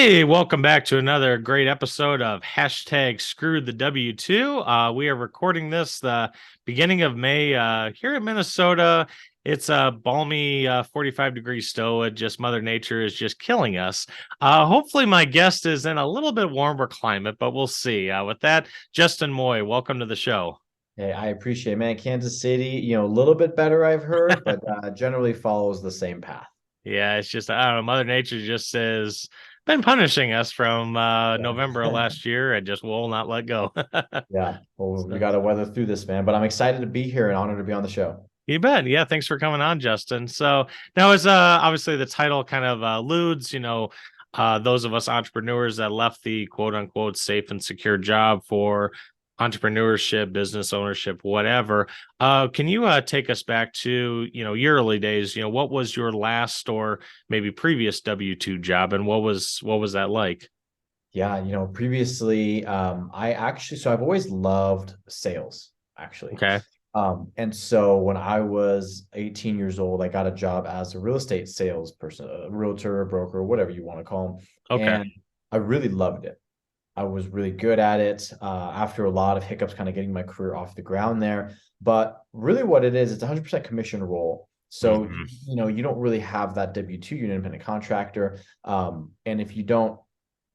Hey, welcome back to another great episode of hashtag Screw the W2. We are recording this the beginning of May here in Minnesota. It's a balmy 45 degrees stoa. Just Mother Nature is just killing us. Hopefully, my guest is in a little bit warmer climate, but we'll see. With that, Justin Moy, welcome to the show. Hey, I appreciate it, man. Kansas City, a little bit better, I've heard, but generally follows the same path. Yeah, it's just I don't know. Mother Nature just says been punishing us from November of Yeah. last year and just will not let go. Yeah. Well, we So. got to weather through this, man. But I'm excited to be here and honored to be on the show. You bet. Yeah, thanks for coming on, Justin. So now, as obviously the title kind of alludes, those of us entrepreneurs that left the quote unquote safe and secure job for entrepreneurship, business ownership, whatever. Can you take us back to your early days? What was your last or maybe previous W-2 job, and what was that like? Yeah, previously, so I've always loved sales, actually. Okay. And so when I was 18 years old, I got a job as a real estate salesperson, a realtor, a broker, whatever you want to call them. Okay. And I really loved it. I was really good at it after a lot of hiccups, kind of getting my career off the ground there. But really, what it is, it's 100% commission role. So, Hmm. you don't really have that W-2, you're an independent contractor. And if you don't,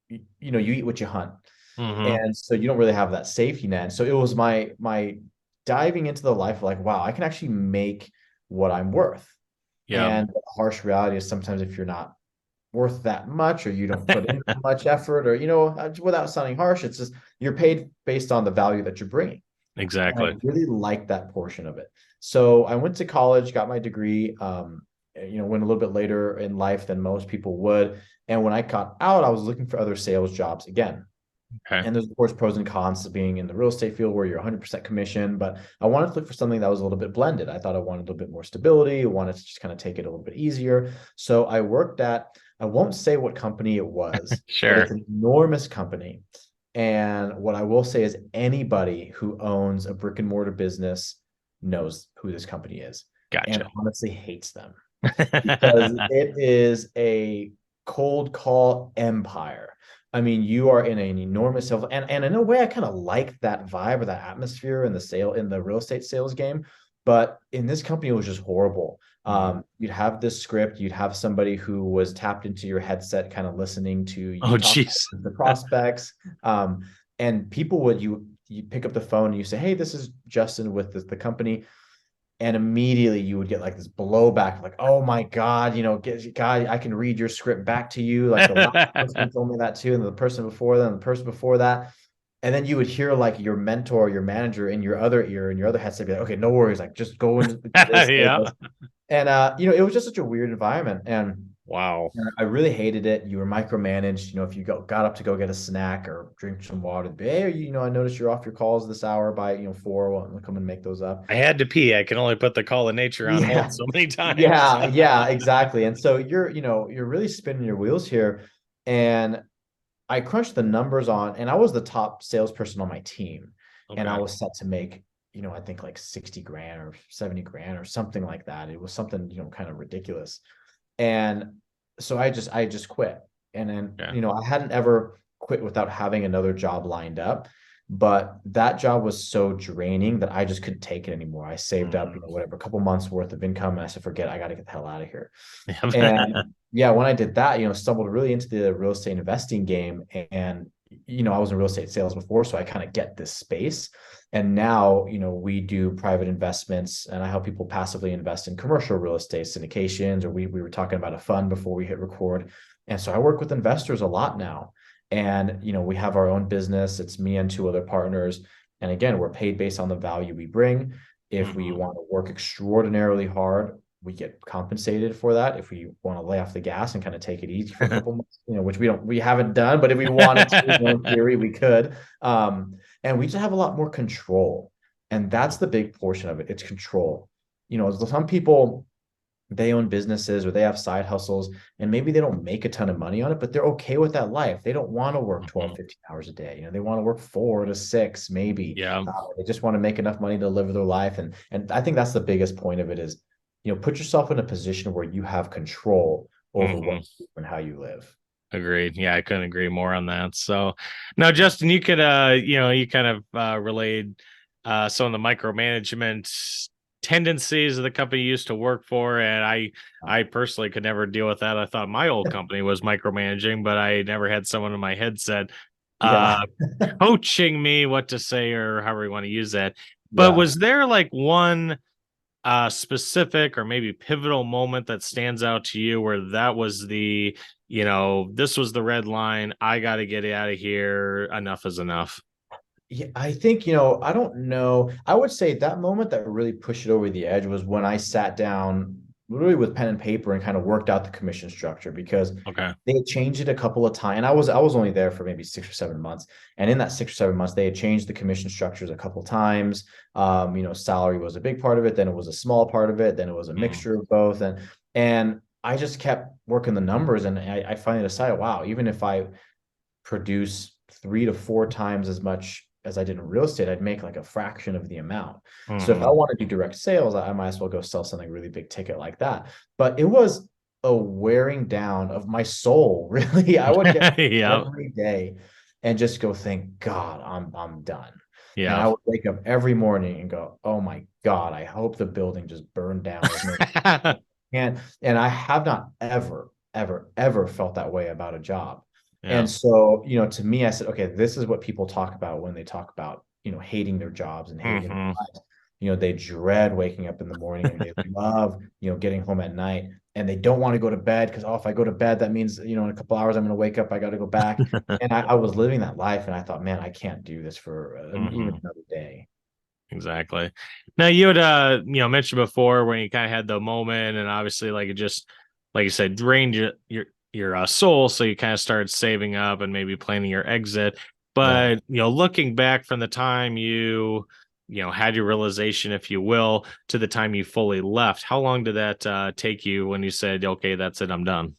you eat what you hunt. Hmm. And so you don't really have that safety net. So it was my diving into the life of like, wow, I can actually make what I'm worth. Yeah. And the harsh reality is sometimes if you're not worth that much or you don't put in much effort or without sounding harsh, it's just you're paid based on the value that you're bringing. And I Exactly. really like that portion of it. So I went to college, got my degree, went a little bit later in life than most people would. And when I got out, I was looking for other sales jobs again. Okay. And there's, of course, pros and cons to being in the real estate field where you're 100% commission. But I wanted to look for something that was a little bit blended. I thought I wanted a little bit more stability. I wanted to just kind of take it a little bit easier. So I worked at, I won't say what company it was, but it's Sure. an enormous company. And what I will say is anybody who owns a brick and mortar business knows who this company is and Gotcha. honestly hates them because it is a cold call empire. I mean, you are in an enormous sales, and in a way, I kind of like that vibe or that atmosphere in the real estate sales game. But in this company, it was just horrible. Mhm. You'd have this script, you'd have somebody who was tapped into your headset, kind of listening to Oh, you talk geez. to the prospects. Um, and people would you pick up the phone and you say, "Hey, this is Justin with the company." And immediately you would get like this blowback like, oh my god, god, I can read your script back to you, like the last person told me that too, and the person before them, and the person before that. And then you would hear like your mentor, your manager in your other ear, in your other headset, be like, okay, no worries, like just go into this, say Yeah. this. And it was just such a weird environment. Wow. And I really hated it. You were micromanaged. If you got up to go get a snack or drink some water, hey, I noticed you're off your calls this hour by 4. Well, I'll come and make those up. I had to pee. I can only put the call of nature on hold Yeah, so many times. yeah, exactly. And so you're really spinning your wheels here. And I crunched the numbers on, and I was the top salesperson on my team, and I Okay. was set to make, I think like 60 grand or 70 grand or something like that. It was something, kind of ridiculous. And so I just quit. And then, Yeah. I hadn't ever quit without having another job lined up. But that job was so draining that I just couldn't take it anymore. I saved up, Mhm. whatever, a couple months worth of income. And I said, forget, I got to get the hell out of here. Yeah. And yeah, when I did that, stumbled really into the real estate investing game. And, I was in real estate sales before, so I kind of get this space. And now, we do private investments and I help people passively invest in commercial real estate syndications, or we were talking about a fund before we hit record. And so I work with investors a lot now. And, we have our own business. It's me and two other partners. And again, we're paid based on the value we bring. If we Mhm. want to work extraordinarily hard, we get compensated for that. If we want to lay off the gas and kind of take it easy for a couple months, which we haven't done, but if we wanted to, in theory, we could. And we just have a lot more control. And that's the big portion of it. It's control. Some people, they own businesses or they have side hustles and maybe they don't make a ton of money on it, but they're okay with that life. They don't want to work 12, Mhm. 15 hours a day. They want to work 4 to 6, maybe. Yeah. They just want to make enough money to live their life. And I think that's the biggest point of it is, put yourself in a position where you have control over what Mhm. you do and how you live. Agreed. Yeah, I couldn't agree more on that. So now, Justin, you could you kind of relayed some of the micromanagement tendencies of the company you used to work for. And I personally could never deal with that. I thought my old company was micromanaging, but I never had someone in my headset uh Yeah. coaching me what to say or however you want to use that. But Yeah. was there like one specific or maybe pivotal moment that stands out to you where that was the, this was the red line. I got to get out of here. Enough is enough. Yeah, I think, I don't know. I would say that moment that really pushed it over the edge was when I sat down literally with pen and paper and kind of worked out the commission structure because Okay. they had changed it a couple of times. And I was only there for maybe 6 or 7 months. And in that 6 or 7 months, they had changed the commission structures a couple of times. Salary was a big part of it, then it was a small part of it, then it was a Mm. mixture of both. And I just kept working the numbers and I finally decided, wow, even if I produce 3 to 4 times as much as I did in real estate, I'd make like a fraction of the amount. So if I Hmm. want to do direct sales, I might as well go sell something really big ticket like that. But it was a wearing down of my soul, really. I would get Yeah. every day and just go, thank God I'm done. And Yeah. I would wake up every morning and go, oh my God, I hope the building just burned down. There's no and I have not ever, ever, ever felt that way about a job. Yeah. And so, to me, I said, okay, this is what people talk about when they talk about, hating their jobs and hating their Hmm. lives. They dread waking up in the morning and they love, getting home at night and they don't want to go to bed because, oh, if I go to bed, that means, in a couple hours, I'm going to wake up. I got to go back. And I was living that life and I thought, man, I can't do this for even Hmm. another day. Exactly. Now you had mentioned before when you kind of had the moment and obviously like it just like you said drained your soul, so you kind of started saving up and maybe planning your exit. Yeah. But looking back from the time you had your realization, if you will, to the time you fully left, how long did that take you when you said, okay, that's it, I'm done?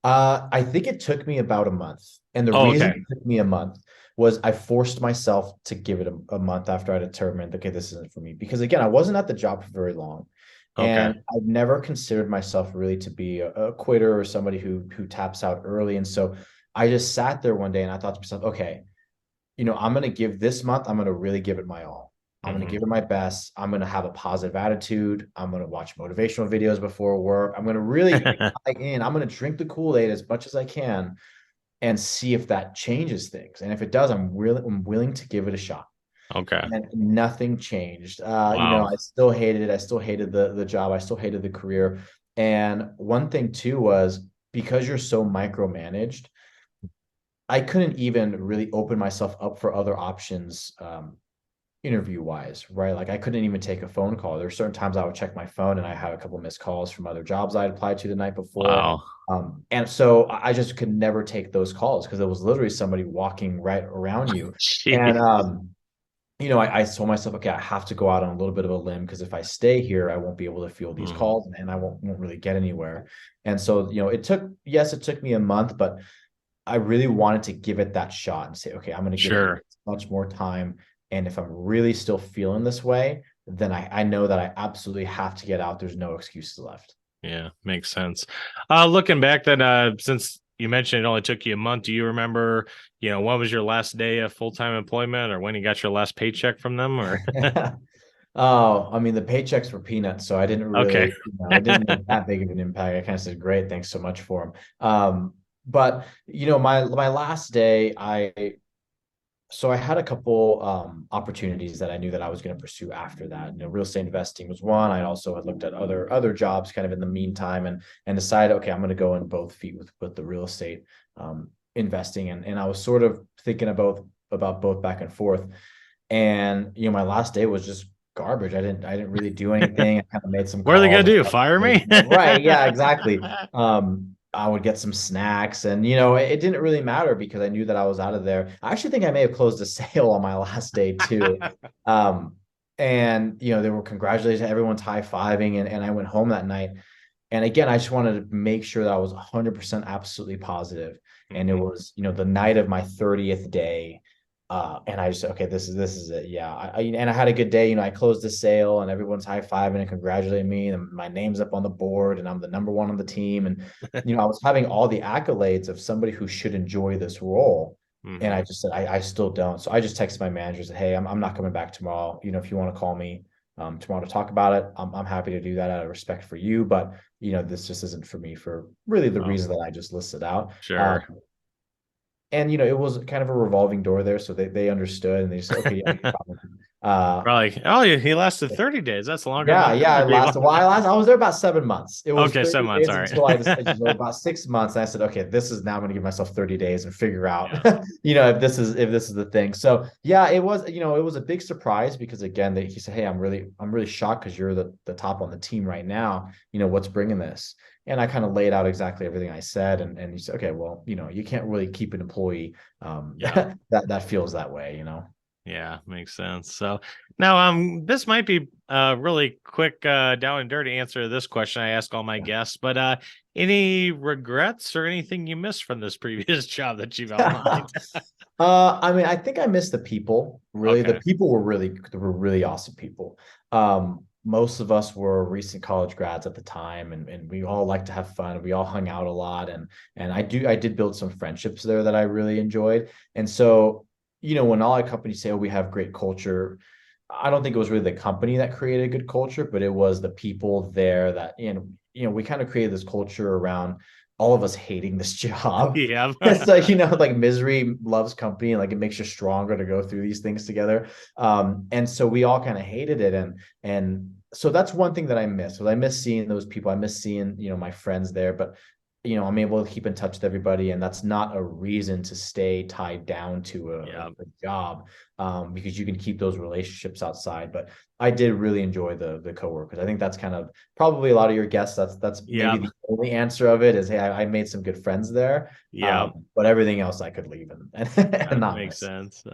I think it took me about a month. And the Oh, reason okay. it took me a month was I forced myself to give it a month after I determined, okay, this isn't for me. Because again, I wasn't at the job for very long. Okay. And I've never considered myself really to be a quitter or somebody who taps out early. And so I just sat there one day and I thought to myself, okay, I'm going to give this month, I'm going to really give it my all. I'm going to Hmm. give it my best. I'm going to have a positive attitude. I'm going to watch motivational videos before work. I'm going to really dive in. I'm going to drink the Kool-Aid as much as I can and see if that changes things. And if it does, I'm willing to give it a shot. Okay. And nothing changed. Wow. I still hated it. I still hated the job. I still hated the career. And one thing too was because you're so micromanaged, I couldn't even really open myself up for other options, interview wise, right? Like I couldn't even take a phone call. There's certain times I would check my phone and I had a couple missed calls from other jobs I'd applied to the night before. Wow. And so I just could never take those calls because it was literally somebody walking right around you. And Gee. I told myself, okay, I have to go out on a little bit of a limb because if I stay here, I won't be able to field these Hmm. calls and I won't really get anywhere. And so, it took me a month, but I really wanted to give it that shot and say, okay, I'm going to give it Sure. much more time. And if I'm really still feeling this way, then I know that I absolutely have to get out. There's no excuses left. Yeah, makes sense. Looking back then, since you mentioned it only took you a month, do you remember, when was your last day of full-time employment or when you got your last paycheck from them or Oh, I mean, the paychecks were peanuts, so I didn't okay. really, it didn't make that big of an impact. I kind of said, great, thanks so much for them. But my last day, so I had a couple opportunities that I knew that I was going to pursue after that. Real estate investing was one. I also had looked at other jobs kind of in the meantime and decided, okay, I'm going to go in both feet with the real estate investing. And I was sort of thinking about both back and forth. And my last day was just garbage. I didn't really do anything. I kind of made some What are they gonna calls. do? Fire me? Right. Yeah, exactly. I would get some snacks and it didn't really matter because I knew that I was out of there. I actually think I may have closed a sale on my last day too. Um, and they were congratulating everyone's high-fiving and I went home that night. And again, I just wanted to make sure that I was 100% absolutely positive. And it Mhm. was, the night of my 30th day And I just, okay, this is it. Yeah. And I had a good day. I closed the sale and everyone's high fiving and congratulating me. And my name's up on the board and I'm the number one on the team. And, I was having all the accolades of somebody who should enjoy this role. And I Hmm. just said, I still don't. So I just texted my manager and said, hey, I'm not coming back tomorrow. If you want to call me tomorrow to talk about it, I'm happy to do that out of respect for you. But, this just isn't for me for really the Oh, reason that I just listed out. sure. And it was kind of a revolving door there, so they understood and they said, okay, yeah, no problem. Uh, Probably. Oh, he lasted 30 days. That's longer yeah, than yeah, I other people. lasted. Well, I was there about 7 months. It was Okay, 30 7 months. days All right. until I decided, about 6 months. And I said, okay, this is now I'm going to give myself 30 days and figure out, Yeah. if this is the thing. So yeah, it was a big surprise because again, he said, hey, I'm really shocked because you're the top on the team right now. What's bringing this? And I kind of laid out exactly everything I said, and he said, okay, well, you can't really keep an employee Yeah. that feels that way. Yeah, makes sense. So now this might be a really quick down and dirty answer to this question I ask all my guests, but any regrets or anything you missed from this previous job that you've outlined? I mean, I think I miss the people. Really, the Okay. people were really awesome people. Most of us were recent college grads at the time, and we all like to have fun. We all hung out a lot, and I did build some friendships there that I really enjoyed. And so, when all our companies say, "Oh, we have great culture," I don't think it was really the company that created a good culture, but it was the people there that, we kind of created this culture around all of us hating this job. Yeah. So, like misery loves company and like it makes you stronger to go through these things together. And so we all kind of hated it. And so that's one thing that I miss. Was I miss seeing those people. I miss seeing, my friends there, but I'm able to keep in touch with everybody, and that's not a reason to stay tied down to Yeah. a job, because you can keep those relationships outside. But I did really enjoy the coworkers. I think that's kind of probably a lot of your guests. That's maybe Yeah. the only answer of it is, hey, I made some good friends there, Yeah. but everything else I could leave and not Makes miss. sense.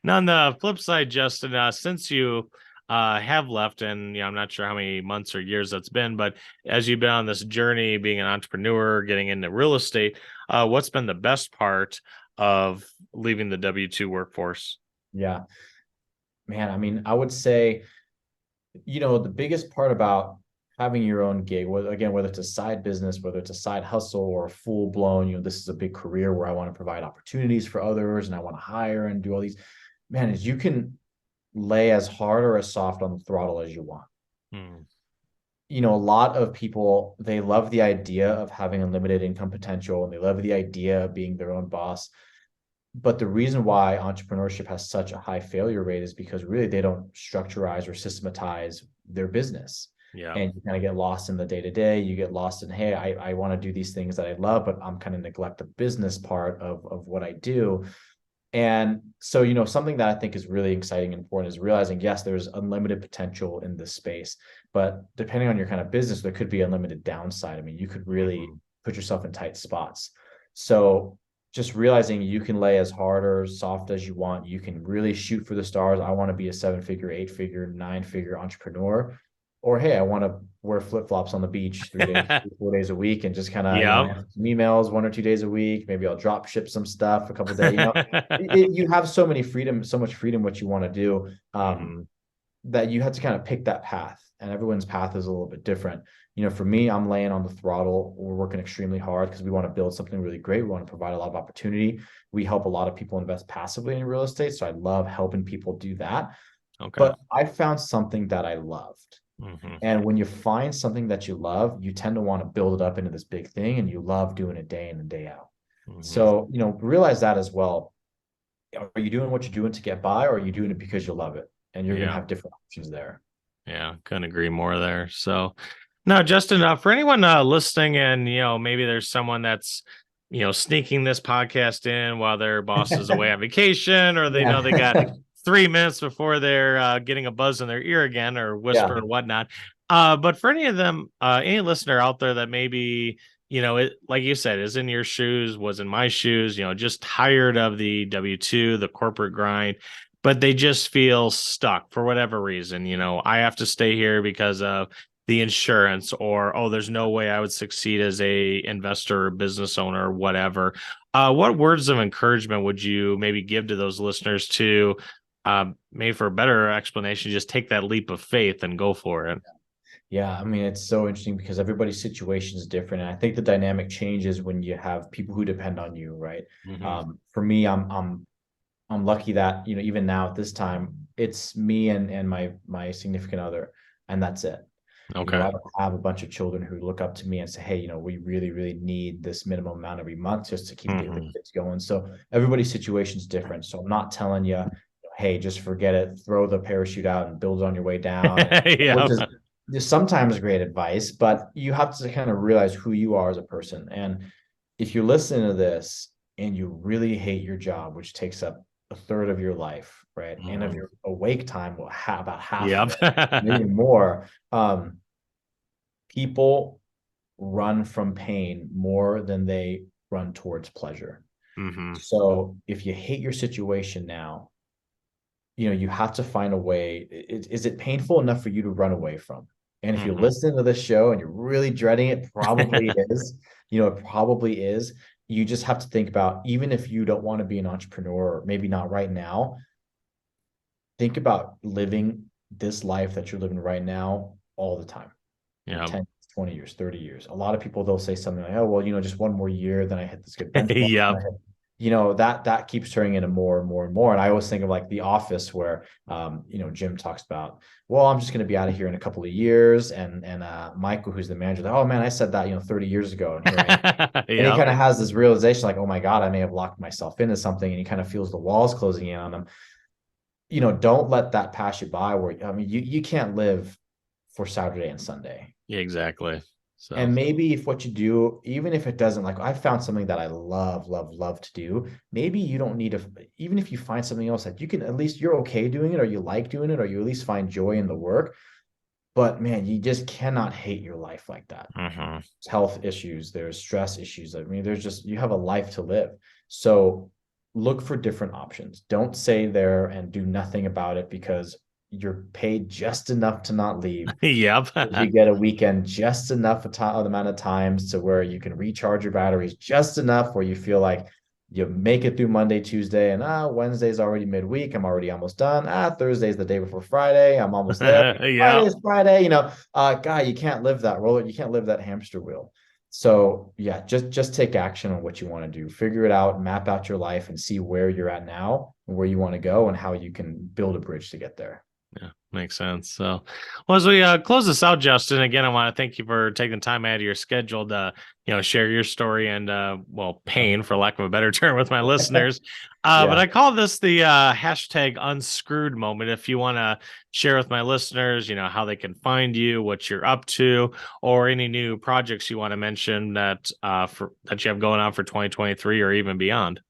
Now, on the flip side, Justin, since you have left, and I'm not sure how many months or years that's been, but as you've been on this journey, being an entrepreneur, getting into real estate, what's been the best part of leaving the W-2 workforce? Yeah, man. I mean, I would say, the biggest part about having your own gig, whether it's a side business, whether it's a side hustle or a full blown, this is a big career where I want to provide opportunities for others and I want to hire and do all these, man, is you can lay as hard or as soft on the throttle as you want. Hmm. A lot of people, they love the idea of having unlimited income potential and they love the idea of being their own boss. But the reason why entrepreneurship has such a high failure rate is because really they don't structurize or systematize their business. Yeah. And you kind of get lost in the day to day. You get lost in, hey, I want to do these things that I love, but I'm kind of neglect the business part of what I do. And so, something that I think is really exciting and important is realizing, yes, there's unlimited potential in this space, but depending on your kind of business, there could be unlimited downside. I mean, you could really Mhm. put yourself in tight spots. So just realizing you can lay as hard or soft as you want. You can really shoot for the stars. I want to be a 7-figure, 8-figure, 9-figure entrepreneur. Or hey, I want to wear flip-flops on the beach 3 days, 4 days a week and just kind of, Yeah. answer some emails 1 or 2 days a week. Maybe I'll drop ship some stuff a couple days. You have so much freedom what you want to do, Mhm. that you have to kind of pick that path, and everyone's path is a little bit different. For me, I'm laying on the throttle. We're working extremely hard because we want to build something really great. We want to provide a lot of opportunity. We help a lot of people invest passively in real estate, so I love helping people do that. Okay. But I found something that I loved. Hmm. And when you find something that you love, you tend to want to build it up into this big thing, and you love doing it day in and day out. Hmm. So, realize that as well. Are you doing what you're doing to get by, or are you doing it because you love it? And you're going to Yeah. have different options there. Yeah. Couldn't agree more there. So, now, Justin, for anyone listening, and maybe there's someone that's sneaking this podcast in while their boss is away on vacation, or they know they got Yeah. 3 minutes before they're getting a buzz in their ear again, or whisper Yeah. and whatnot. But for any of them, any listener out there that maybe it, like you said, is in your shoes, was in my shoes, just tired of the W-2, the corporate grind, but they just feel stuck for whatever reason. I have to stay here because of the insurance, or oh, there's no way I would succeed as a investor or business owner or whatever. What words of encouragement would you maybe give to those listeners to maybe for a better explanation, just take that leap of faith and go for it? Yeah, I mean, it's so interesting because everybody's situation is different. And I think the dynamic changes when you have people who depend on you, right? Hmm. For me, I'm lucky that, even now at this time, it's me and my significant other, and that's it. Okay. I don't have a bunch of children who look up to me and say, hey, we really, really need this minimum amount every month just to keep the Hmm. kids going. So everybody's situation is different. So I'm not telling you, hey, just forget it, throw the parachute out and build on your way down, Yeah. which is just sometimes great advice, but you have to kind of realize who you are as a person. And if you're listening to this and you really hate your job, which takes up a third of your life, right? And of Mhm. your awake time, well, about half of Yep. it, maybe more. People run from pain more than they run towards pleasure. Hmm. So if you hate your situation now, you have to find a way. Is it painful enough for you to run away from? And if you're Hmm. listening to this show and you're really dreading it, probably is. It probably is. You just have to think about, even if you don't want to be an entrepreneur, or maybe not right now, think about living this life that you're living right now all the time in Yep. 10, 20 years, 30 years. A lot of people, they'll say something like, oh, well, just one more year, then I hit this good benchmark. Yep. That keeps turning into more and more and more. And I always think of like The Office, where Jim talks about, well, I'm just going to be out of here in a couple of years, and Michael, who's the manager, like, oh man, I said that 30 years ago, and here I am. And he Yep. kind of has this realization, like, oh my God, I may have locked myself into something, and he kind of feels the walls closing in on him. Don't let that pass you by. Where, I mean, you can't live for Saturday and Sunday. Yeah, exactly. So, And maybe if what you do, even if it doesn't, like, I found something that I love, love, love to do. Maybe you don't need to, even if you find something else that you can, at least you're okay doing it, or you like doing it, or you at least find joy in the work. But man, you just cannot hate your life like that. hmm. There's health issues, there's stress issues. I mean, you have a life to live. So look for different options. Don't stay there and do nothing about it because you're paid just enough to not leave. Yep. You get a weekend just enough amount of times to where you can recharge your batteries just enough where you feel like you make it through Monday, Tuesday, and Wednesday's already midweek. I'm already almost done. Thursday's the day before Friday. I'm almost there. Yep. Friday's Friday. Guy, you can't live that roller. You can't live that hamster wheel. So yeah, just take action on what you want to do. Figure it out, map out your life, and see where you're at now and where you want to go and how you can build a bridge to get there. Yeah, makes sense. So, well, as we close this out, Justin, again, I want to thank you for taking time out of your schedule to, share your story and, well, pain, for lack of a better term, with my listeners. But Yeah. I call this the hashtag unscrewed moment. If you want to share with my listeners, how they can find you, what you're up to, or any new projects you want to mention that that you have going on for 2023 or even beyond.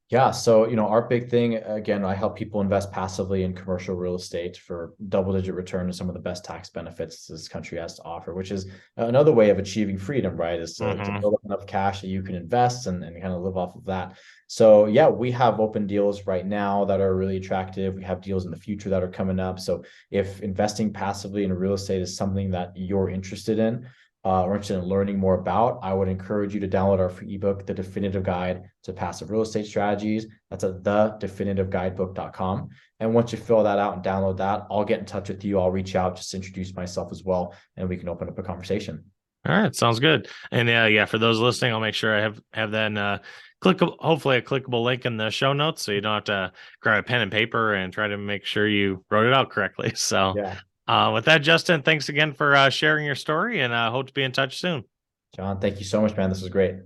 Yeah. So, our big thing, again, I help people invest passively in commercial real estate for double-digit return and some of the best tax benefits this country has to offer, which is another way of achieving freedom, right? Is to Hmm. build up enough cash that you can invest and kind of live off of that. So, yeah, we have open deals right now that are really attractive. We have deals in the future that are coming up. So, if investing passively in real estate is something that you're interested in, or interested in learning more about, I would encourage you to download our free ebook, The Definitive Guide to Passive Real Estate Strategies. That's at thedefinitive.guidebook.com. And once you fill that out and download that, I'll get in touch with you. I'll reach out, just introduce myself as well, and we can open up a conversation. All right, sounds good. And yeah, for those listening, I'll make sure I have that hopefully a clickable link in the show notes, so you don't have to grab a pen and paper and try to make sure you wrote it out correctly. So, Yeah. with that, Justin, thanks again for sharing your story, and I hope to be in touch soon. John, thank you so much, man. This was great.